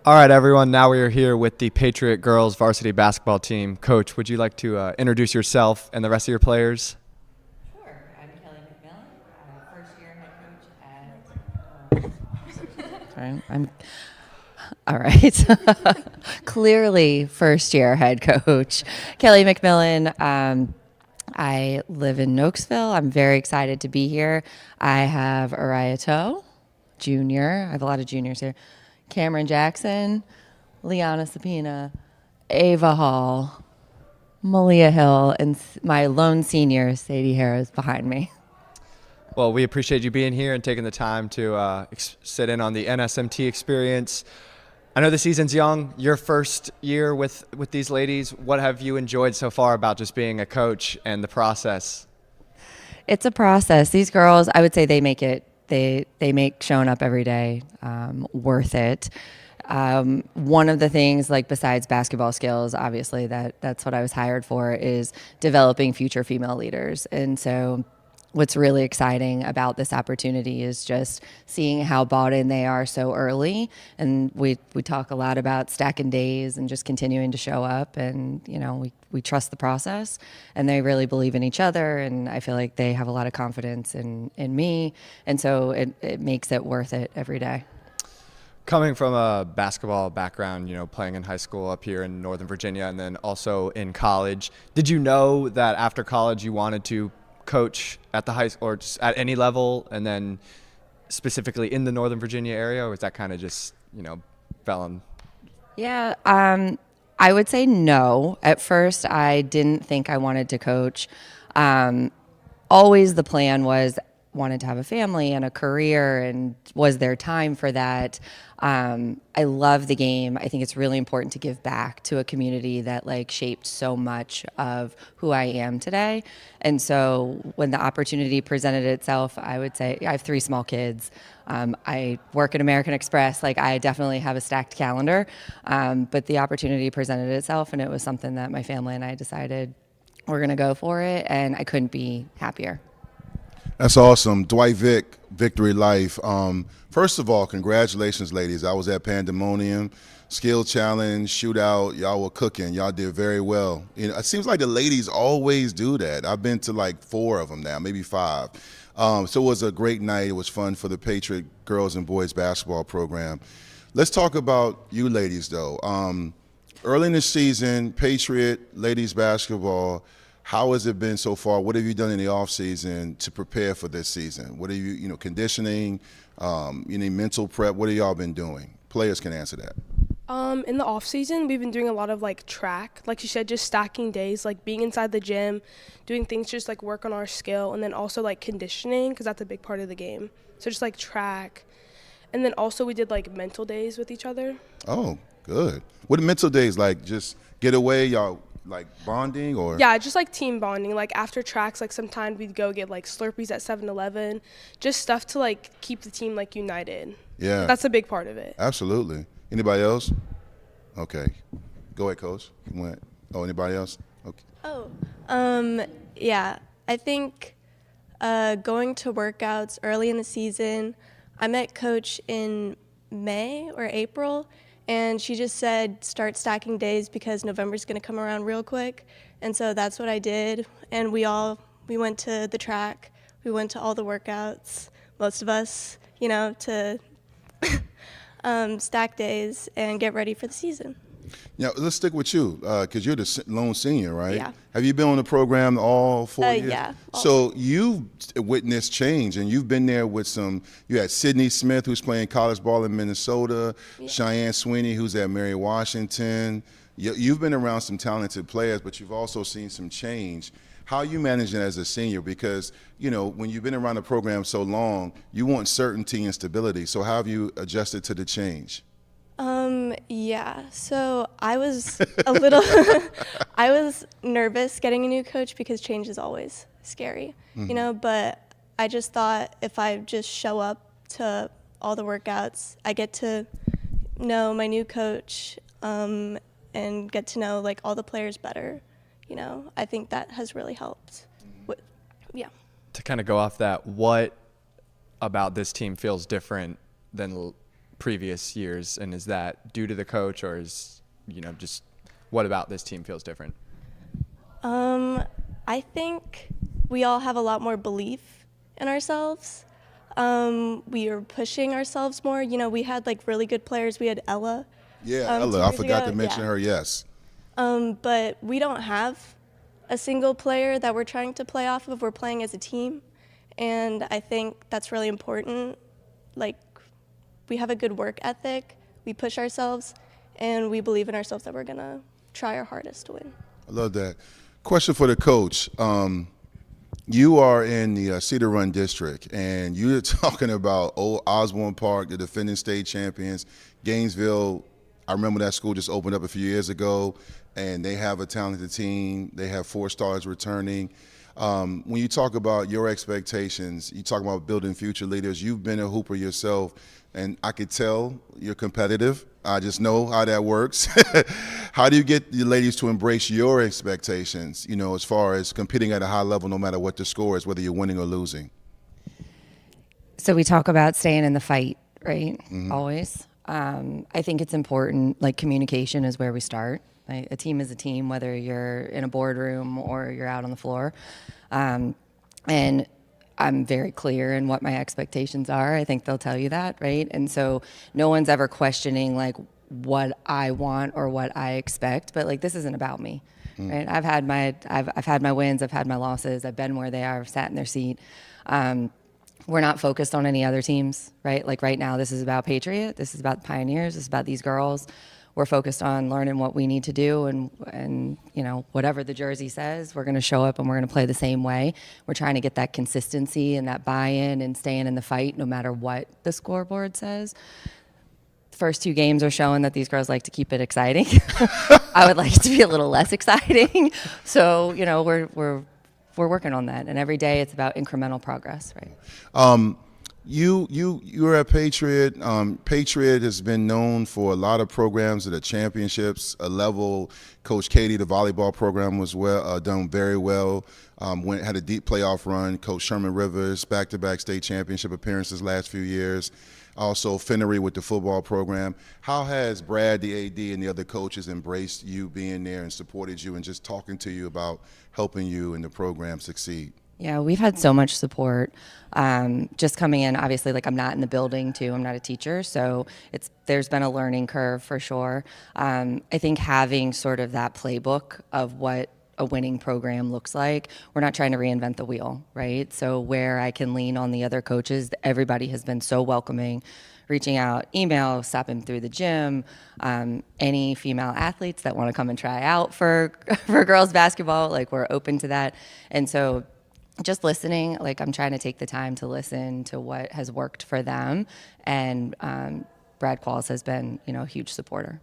All right, everyone. Now we are here with the Patriot Girls varsity basketball team. Coach, would you like to introduce yourself and the rest of your players? Sure. I'm Kelly McMillan, first year head coach at. Sorry, I'm all right. Clearly, first year head coach Kelly McMillan. I live in Noakesville. I'm very excited to be here. I have Araya Toe, junior. I have a lot of juniors here. Cameron Jackson, Liana Sapina, Ava Hall, Malia Hill, and my lone senior, Sadie Harris, behind me. Well, we appreciate you being here and taking the time to sit in on the NSMT experience. I know the season's young. Your first year with these ladies. What have you enjoyed so far about just being a coach and the process? It's a process. These girls, I would say they make it. They make showing up every day worth it. One of the things, like besides basketball skills, obviously that's what I was hired for, is developing future female leaders. And so what's really exciting about this opportunity is just seeing how bought in they are so early. And we talk a lot about stacking days and just continuing to show up. And, you know, we trust the process, and they really believe in each other. And I feel like they have a lot of confidence in me. And so it makes it worth it every day. Coming from a basketball background, playing in high school up here in Northern Virginia and then also in college, did you know that after college you wanted to coach at the high school or just at any level, and then specifically in the Northern Virginia area, or was that kind of just, fell on? Yeah, I would say no. At first, I didn't think I wanted to coach. Always the plan was wanted to have a family and a career, and was there time for that? I love the game. I think it's really important to give back to a community that shaped so much of who I am today. And so when the opportunity presented itself, I would say I have 3 small kids. I work at American Express. I definitely have a stacked calendar. But the opportunity presented itself, and it was something that my family and I decided we're going to go for it, and I couldn't be happier. That's awesome. Dwight Vick, Victory Life. First of all, congratulations, ladies. I was at Pandemonium, Skill Challenge, Shootout. Y'all were cooking. Y'all did very well. It seems like the ladies always do that. I've been to 4 of them now, maybe 5. So it was a great night. It was fun for the Patriot Girls and Boys basketball program. Let's talk about you ladies, though. Early in the season, Patriot ladies basketball, how has it been so far? What have you done in the off season to prepare for this season? What are you, conditioning, mental prep? What have y'all been doing? Players can answer that. In the off season, we've been doing a lot of track, like you said, just stacking days, being inside the gym, doing things just work on our skill, and then also conditioning, because that's a big part of the game. So just track, and then also we did mental days with each other. Oh, good. What are mental days like? Just get away, y'all. Bonding or? Yeah, just team bonding. After tracks, sometimes we'd go get Slurpees at 7-Eleven, just stuff to keep the team united. Yeah. That's a big part of it. Absolutely. Anybody else? Okay. Go ahead, Coach. Anybody else? Okay. Yeah, I think going to workouts early in the season, I met Coach in May or April, and she just said start stacking days because November's going to come around real quick. And so that's what I did. And we went to the track. We went to all the workouts, most of us, to stack days and get ready for the season. Yeah, let's stick with you because you're the lone senior, right? Yeah. Have you been on the program all 4 years? Yeah. So you've witnessed change, and you've been there with you had Sydney Smith, who's playing college ball in Minnesota, yeah. Cheyenne Sweeney, who's at Mary Washington. You've been around some talented players, but you've also seen some change. How are you managing as a senior? Because, when you've been around the program so long, you want certainty and stability. So how have you adjusted to the change? Yeah, so I was a little, I was nervous getting a new coach because change is always scary, but I just thought if I just show up to all the workouts, I get to know my new coach, and get to know all the players better. I think that has really helped. Yeah. To kind of go off that, what about this team feels different than previous years? And is that due to the coach, or is, just what about this team feels different? I think we all have a lot more belief in ourselves. We are pushing ourselves more. We had really good players. We had Ella. Yeah, 2 Ella, I years forgot ago. to mention Yeah. her, yes. But we don't have a single player that we're trying to play off of. We're playing as a team, and I think that's really important. We have a good work ethic, we push ourselves, and we believe in ourselves that we're going to try our hardest to win. I love that. Question for the coach. You are in the Cedar Run district, and you're talking about old Osborne Park, the defending state champions. Gainesville, I remember that school just opened up a few years ago, and they have a talented team. They have 4 stars returning. When you talk about your expectations, you talk about building future leaders. You've been a hooper yourself, and I could tell you're competitive. I just know how that works. How do you get the ladies to embrace your expectations, as far as competing at a high level no matter what the score is, whether you're winning or losing? So we talk about staying in the fight, right? Always. I think it's important, communication is where we start. Right? A team is a team, whether you're in a boardroom or you're out on the floor. And I'm very clear in what my expectations are. I think they'll tell you that, right? And so no one's ever questioning what I want or what I expect, but this isn't about me, right? I've had my wins, I've had my losses, I've been where they are, I've sat in their seat. We're not focused on any other teams, right? Right now, this is about Patriot, this is about the Pioneers, this is about these girls. We're focused on learning what we need to do, and whatever the jersey says, we're going to show up and we're going to play the same way. We're trying to get that consistency and that buy-in and staying in the fight no matter what the scoreboard says. The first 2 games are showing that these girls like to keep it exciting. I would like it to be a little less exciting. So we're working on that, and every day it's about incremental progress, right? You're at Patriot. Patriot has been known for a lot of programs at the championships level. Coach Katie, the volleyball program was done very well. Had a deep playoff run. Coach Sherman Rivers, back-to-back state championship appearances last few years. Also Finnery with the football program. How has Brad, the AD, and the other coaches embraced you being there and supported you and just talking to you about helping you and the program succeed? Yeah, we've had so much support. Just coming in, obviously, I'm not in the building too. I'm not a teacher, so there's been a learning curve for sure. I think having sort of that playbook of what a winning program looks like, we're not trying to reinvent the wheel, right? So where I can lean on the other coaches, everybody has been so welcoming, reaching out, email, stopping through the gym, any female athletes that want to come and try out for girls basketball, we're open to that. And so just listening, I'm trying to take the time to listen to what has worked for them. And Brad Qualls has been, a huge supporter.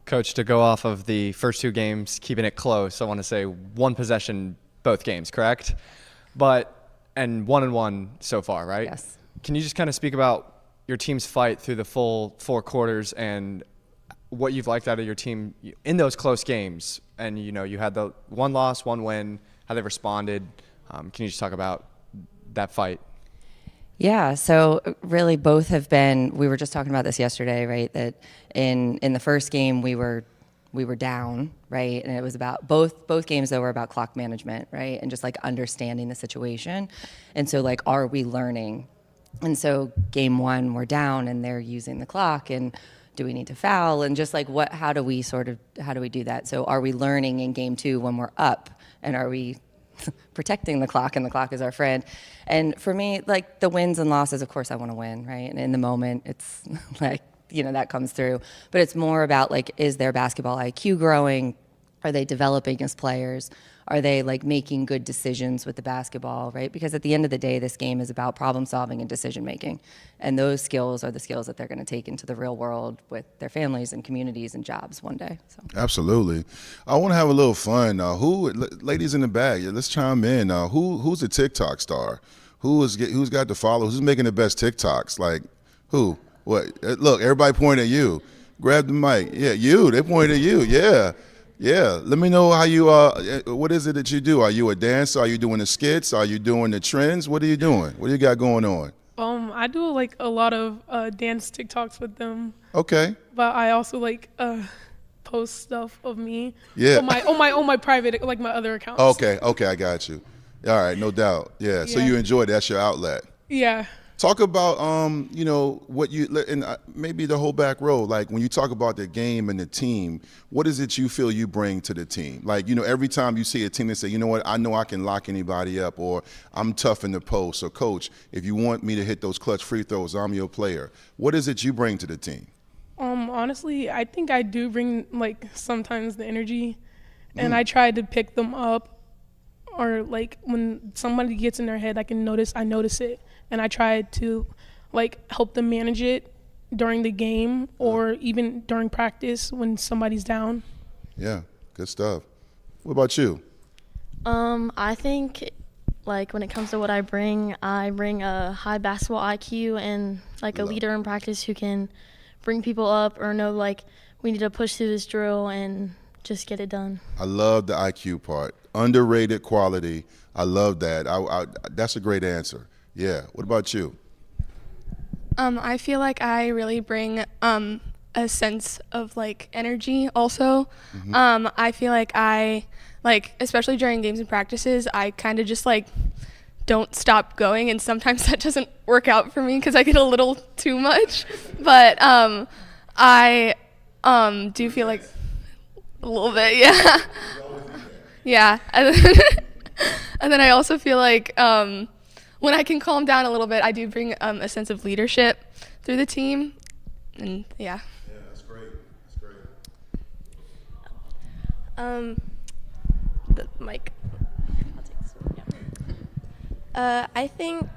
Coach, to go off of the first 2 games, keeping it close, I want to say 1 possession both games, correct? And 1-1 so far, right? Yes. Can you just kind of speak about your team's fight through the full 4 quarters and what you've liked out of your team in those close games? And, you had the 1 loss, 1 win, how they've responded. Can you just talk about that fight? Yeah, so really both have been, we were just talking about this yesterday, right? That in the first game we were down, right? And it was about both games though were about clock management, right? And just understanding the situation. And so are we learning? And so game 1 we're down and they're using the clock, and do we need to foul? And just how do we do that? So are we learning in game 2 when we're up, and are we protecting the clock, and the clock is our friend? And for me, the wins and losses, of course I want to win, right? And in the moment it's that comes through, but it's more about is their basketball IQ growing? Are they developing as players? Are they making good decisions with the basketball, right? Because at the end of the day, this game is about problem solving and decision making. And those skills are the skills that they're going to take into the real world with their families and communities and jobs one day. So. Absolutely. I want to have a little fun. Ladies in the back, let's chime in. Who's a TikTok star? Who's got the followers? Who's making the best TikToks? Who? What? Look, everybody point at you. Grab the mic. Yeah, you. They point at you. Yeah. Yeah, let me know how you, what is it that you do? Are you a dancer? Are you doing the skits? Are you doing the trends? What are you doing? What do you got going on? I do like a lot of dance TikToks with them, Okay. but I also like post stuff of me. Yeah. On my private, like my other accounts. Okay, I got you. All right, no doubt. Yeah, so Yeah. you enjoy it. That's your outlet. Yeah. Talk about what you and maybe the whole back row. Like when you talk about the game and the team, what is it you feel you bring to the team? Like every time you see a team that say, you know what, I know I can lock anybody up, or I'm tough in the post, or coach, if you want me to hit those clutch free throws, I'm your player. What is it you bring to the team? Honestly, I think I do bring like sometimes the energy, and I try to pick them up, or like when somebody gets in their head, I notice it, and I try to like help them manage it during the game or even during practice when somebody's down. Yeah, good stuff. What about you? I think like when it comes to what I bring a high basketball IQ and like a leader in practice who can bring people up or know like we need to push through this drill and just get it done. I love the IQ part. Underrated quality. I love that. That's a great answer. Yeah. What about you? I feel like I really bring a sense of like energy also. I feel like especially during games and practices, I kind of just like don't stop going, and sometimes that doesn't work out for me because I get a little too much. But I do feel like a little bit, yeah. Yeah. And then I also feel like when I can calm down a little bit, I do bring a sense of leadership through the team. And yeah. Yeah, that's great. The mic. I'll take this one. Yeah. I think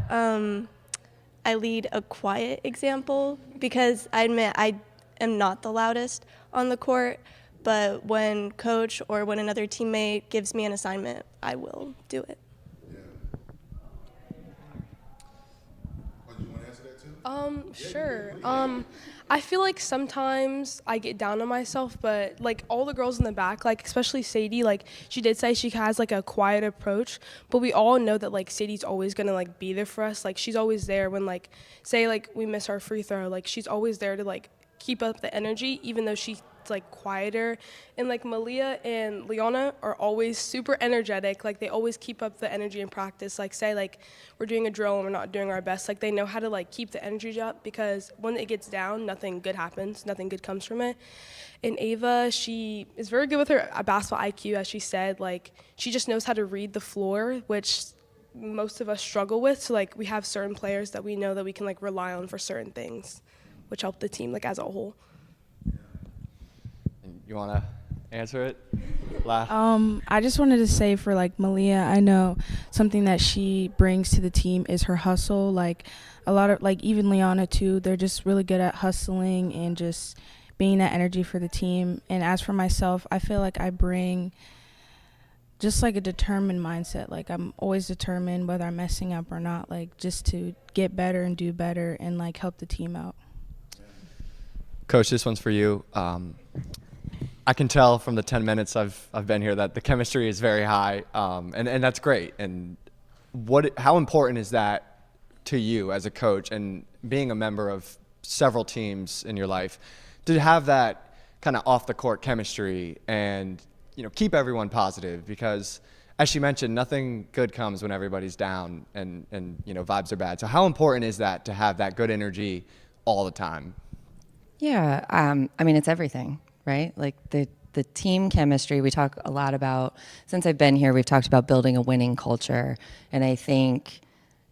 I lead a quiet example because I admit I am not the loudest on the court, but when coach or when another teammate gives me an assignment, I will do it. You want to answer that too? Sure. I feel like sometimes I get down on myself, but like all the girls in the back, like especially Sadie, like she did say she has like a quiet approach, but we all know that like Sadie's always gonna like be there for us. Like she's always there when like say like we miss our free throw, like she's always there to like keep up the energy, even though she's like quieter. And like Malia and Leona are always super energetic. Like they always keep up the energy in practice. Like say like we're doing a drill and we're not doing our best, like they know how to like keep the energy up, because when it gets down, nothing good happens, nothing good comes from it. And Ava, she is very good with her basketball IQ, as she said. Like she just knows how to read the floor, which most of us struggle with. So like we have certain players that we know that we can like rely on for certain things, which help the team like as a whole. You want to answer it? I just wanted to say for like Malia, I know something that she brings to the team is her hustle. Like a lot of like even Liana too, they're just really good at hustling and just being that energy for the team. And as for myself, I feel like I bring just like a determined mindset. Like I'm always determined whether I'm messing up or not, like just to get better and do better and like help the team out. Coach, this one's for you. I can tell from the 10 minutes I've been here that the chemistry is very high, and that's great. And how important is that to you as a coach and being a member of several teams in your life to have that kind of off the court chemistry and keep everyone positive? Because as she mentioned, nothing good comes when everybody's down and vibes are bad. So how important is that to have that good energy all the time? Yeah, I mean, it's everything, right? Like the team chemistry, we talk a lot about, since I've been here, we've talked about building a winning culture. And I think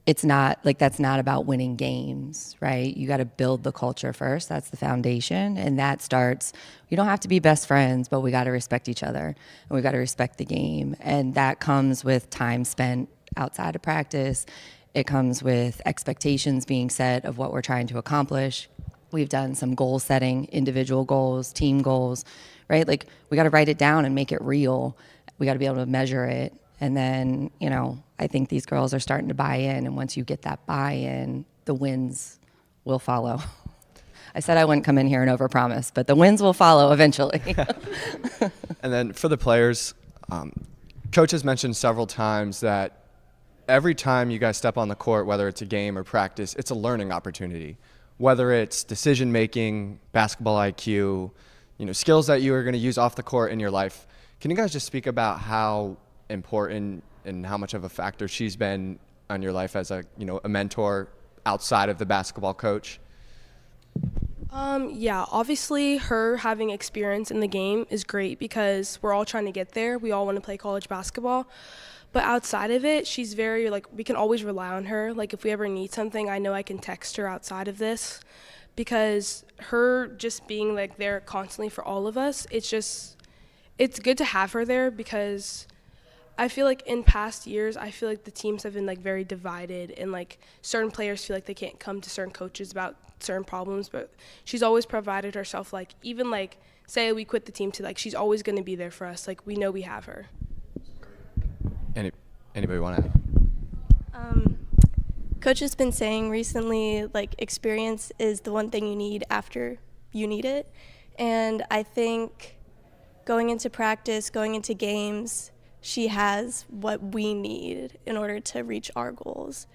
it's not, like that's not about winning games, right? You got to build the culture first. That's the foundation. And that starts, you don't have to be best friends, but we got to respect each other and we got to respect the game. And that comes with time spent outside of practice. It comes with expectations being set of what we're trying to accomplish. We've done some goal setting, individual goals, team goals, right? Like we got to write it down and make it real. We got to be able to measure it. And then, I think these girls are starting to buy in. And once you get that buy-in, the wins will follow. I said I wouldn't come in here and overpromise, but the wins will follow eventually. And then for the players, Coach has mentioned several times that every time you guys step on the court, whether it's a game or practice, it's a learning opportunity. Whether it's decision making, basketball IQ, skills that you are going to use off the court in your life. Can you guys just speak about how important and how much of a factor she's been on your life as a mentor outside of the basketball coach? Yeah, obviously her having experience in the game is great because we're all trying to get there. We all want to play college basketball. But outside of it, she's very, we can always rely on her. If we ever need something, I know I can text her outside of this, because her just being, there constantly for all of us, it's good to have her there, because I feel like in past years, I feel like the teams have been, very divided, and, certain players feel like they can't come to certain coaches about certain problems, but she's always provided herself, even, say we quit the team to, she's always going to be there for us. We know we have her. Anybody want to add? Coach has been saying recently, experience is the one thing you need after you need it. And I think going into practice, going into games, she has what we need in order to reach our goals.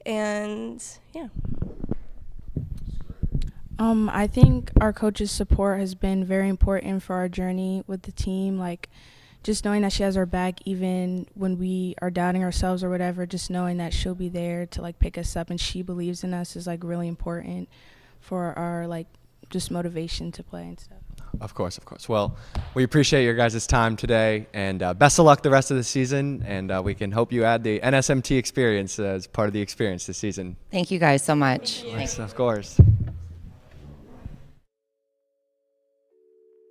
And, yeah. I think our coach's support has been very important for our journey with the team. Just knowing that she has our back even when we are doubting ourselves or whatever, just knowing that she'll be there to pick us up and she believes in us is really important for our just motivation to play and stuff. Of course. Well, we appreciate your guys' time today, and best of luck the rest of the season, and we can hope you add the NSMT experience as part of the experience this season. Thank you guys so much. Yes, of course.